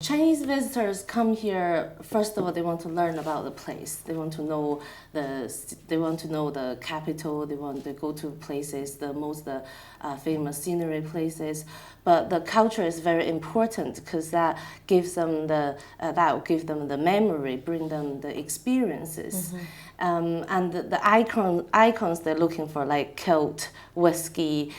Chinese visitors come here. First of all, they want to learn about the place. They want to know the capital. They want to go to places, the most famous scenery places. But the culture is very important because that gives them that will give them the memory, bring them the experiences. And the icons they're looking for, like kilt, whiskey.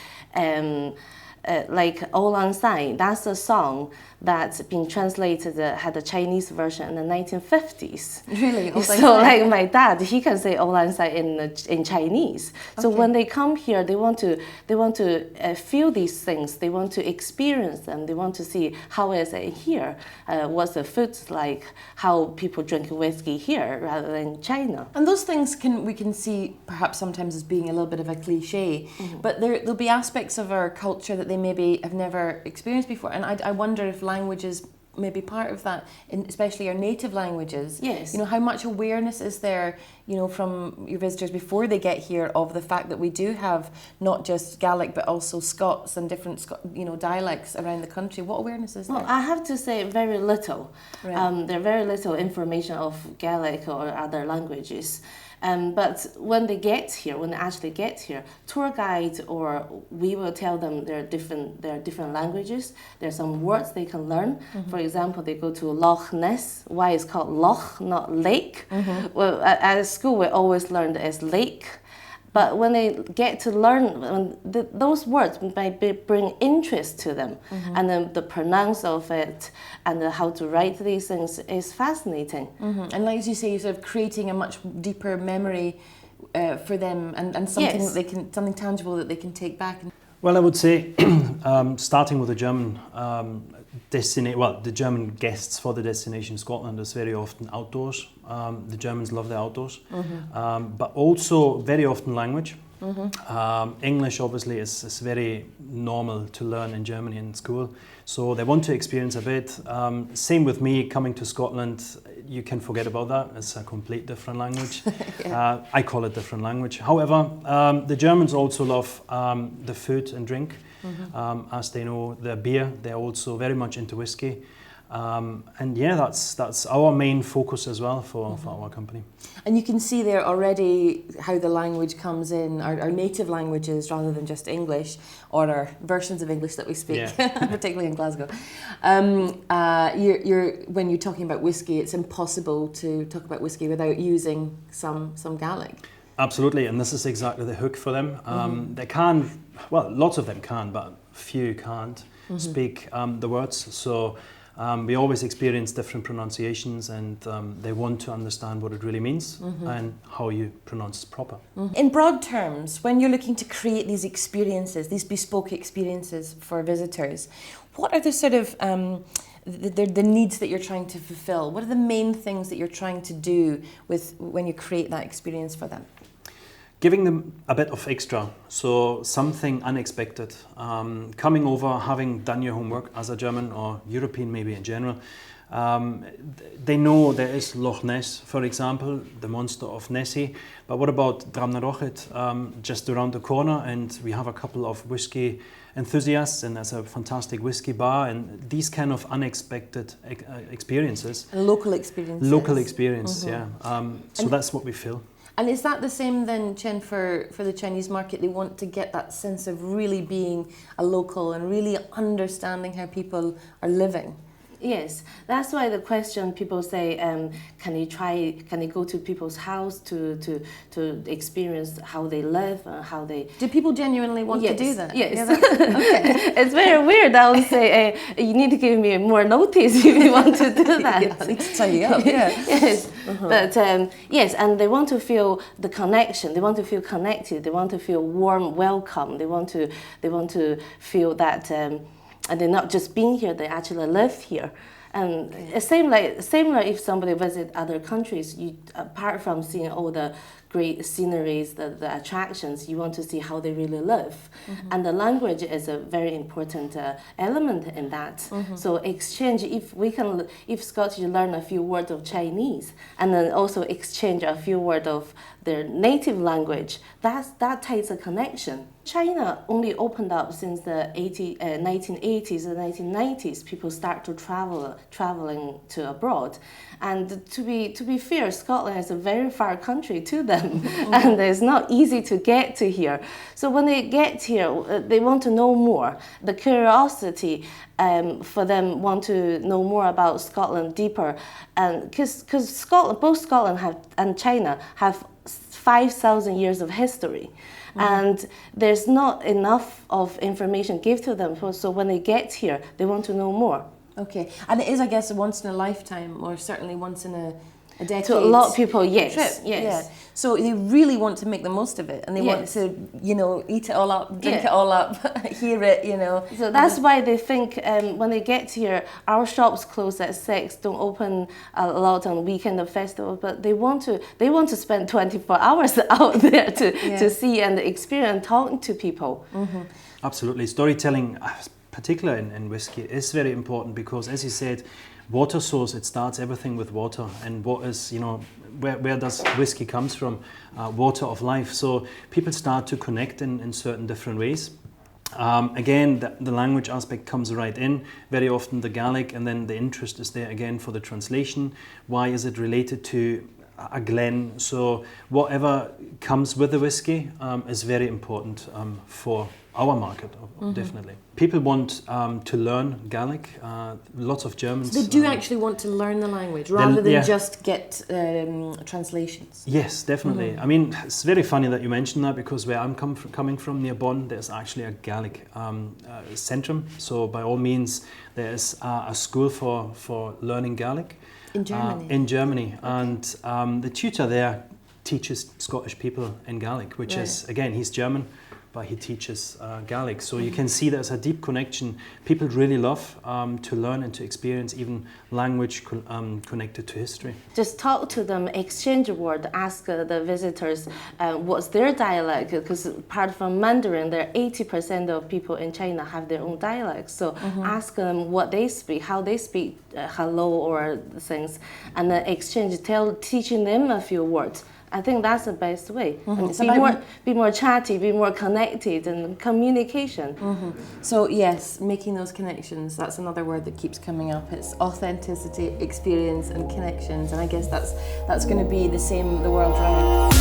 Like Auld Lang Syne, that's a song that's been translated, had a Chinese version in the 1950s. Really? So like my dad, he can say Auld Lang Syne in Chinese. So when they come here, they want to feel these things. They want to experience them. They want to see how is it here, what's the food like, how people drink whiskey here rather than China. And those things we can see perhaps sometimes as being a little bit of a cliche, but there'll be aspects of our culture that they maybe have never experienced before. And I wonder if languages may be part of that, especially our native languages. Yes. You know, how much awareness is there, you know, from your visitors before they get here of the fact that we do have not just Gaelic but also Scots and different, you know, dialects around the country? What awareness is there? Well, I have to say very little. Right. There are very little information of Gaelic or other languages. But when they get here, when they actually get here, tour guide or we will tell them there are different languages. There are some words they can learn. For example, they go to Loch Ness. Why it's called Loch, not lake? Well, at school we always learned as lake. But when they get to learn, those words might bring interest to them, and then the pronounce of it and how to write these things is fascinating. And like as you say, you're sort of creating a much deeper memory for them, and something that they can, something tangible that they can take back. Well, I would say, starting with the German the German guests for the destination Scotland is very often outdoors. The Germans love the outdoors, but also very often language. English obviously is very normal to learn in Germany in school, so they want to experience a bit. Same with me coming to Scotland. You can forget about that. It's a complete different language. I call it different language. However, the Germans also love the food and drink. As they know the beer, they're also very much into whiskey. And yeah, that's our main focus as well for our company. And you can see there already how the language comes in, our native languages rather than just English, or our versions of English that we speak, particularly in Glasgow. When you're talking about whiskey, it's impossible to talk about whiskey without using some Gaelic. Absolutely, and this is exactly the hook for them. They can, well, lots of them can, but few can't speak the words. So we always experience different pronunciations, and they want to understand what it really means and how you pronounce it proper. In broad terms, when you're looking to create these experiences, these bespoke experiences for visitors, what are the sort of the needs that you're trying to fulfill? What are the main things that you're trying to do when you create that experience for them? Giving them a bit of extra, so something unexpected. Coming over, having done your homework as a German or European maybe in general, they know there is Loch Ness, for example, the monster of Nessie, but what about Dramnarochet, just around the corner, and we have a couple of whiskey enthusiasts, and there's a fantastic whiskey bar, and these kind of unexpected experiences. Local experiences. Local experience, yeah. So that's what we feel. And is that the same then, Chen, for the Chinese market? They want to get that sense of really being a local and really understanding how people are living. Yes, that's why the question people say, can you go to people's house to experience how they live, how they... Do people genuinely want to do that? Yes. Yeah, okay. It's very weird. I would say, you need to give me more notice if you want to do that. Yeah, I need to sign you up, yeah. Yes, but yes, and they want to feel the connection. They want to feel connected. They want to feel warm, welcome. They want to feel that... and they're not just being here, they actually live here. And same like if somebody visits other countries, you, apart from seeing all the great sceneries, the attractions, you want to see how they really live. And the language is a very important element in that. So exchange, if Scots learn a few words of Chinese, and then also exchange a few words of their native language, that takes a connection. China only opened up since the 1980s and 1990s. People start to travel traveling to abroad. And to be fair, Scotland is a very far country to them, and it's not easy to get to here. So when they get here, they want to know more. The curiosity for them want to know more about Scotland deeper, and because Scotland, both Scotland and China have 5,000 years of history. And there's not enough of information give to them. So when they get here, they want to know more. Okay, and it is, I guess, a once in a lifetime, or certainly once in a decade. To a lot of people, yes. Trip. Yes. Yeah. So they really want to make the most of it, and they want to, eat it all up, drink it all up, hear it, So that's why they think when they get here, our shops close at 6, don't open a lot on weekend or festival, but they want to spend 24 hours out there to see and experience, talking to people. Mm-hmm. Absolutely, storytelling, particularly in whiskey, is very important because, as you said, water source, it starts everything with water, and what is, where does whiskey comes from? Water of life. So people start to connect in certain different ways. Again, the language aspect comes right in, very often the Gaelic, and then the interest is there again for the translation. Why is it related to a glen? So whatever comes with the whiskey is very important for our market, definitely. People want to learn Gaelic. Lots of Germans. So they do actually want to learn the language rather than just get translations. Yes, definitely. I mean, it's very funny that you mentioned that because where I'm coming from, near Bonn, there's actually a Gaelic centrum. So by all means, there's a school for learning Gaelic. In Germany? In Germany. Okay. And the tutor there teaches Scottish people in Gaelic, which is, again, he's German, but he teaches Gaelic. So you can see there's a deep connection. People really love to learn and to experience even language connected to history. Just talk to them, exchange a word, ask the visitors what's their dialect, because apart from Mandarin, there are 80% of people in China have their own dialects. So ask them what they speak, how they speak hello or things, and then exchange, teaching them a few words. I think that's the best way. Be more chatty, be more connected, and communication. So yes, making those connections, that's another word that keeps coming up. It's authenticity, experience and connections, and I guess that's going to be the same the world round.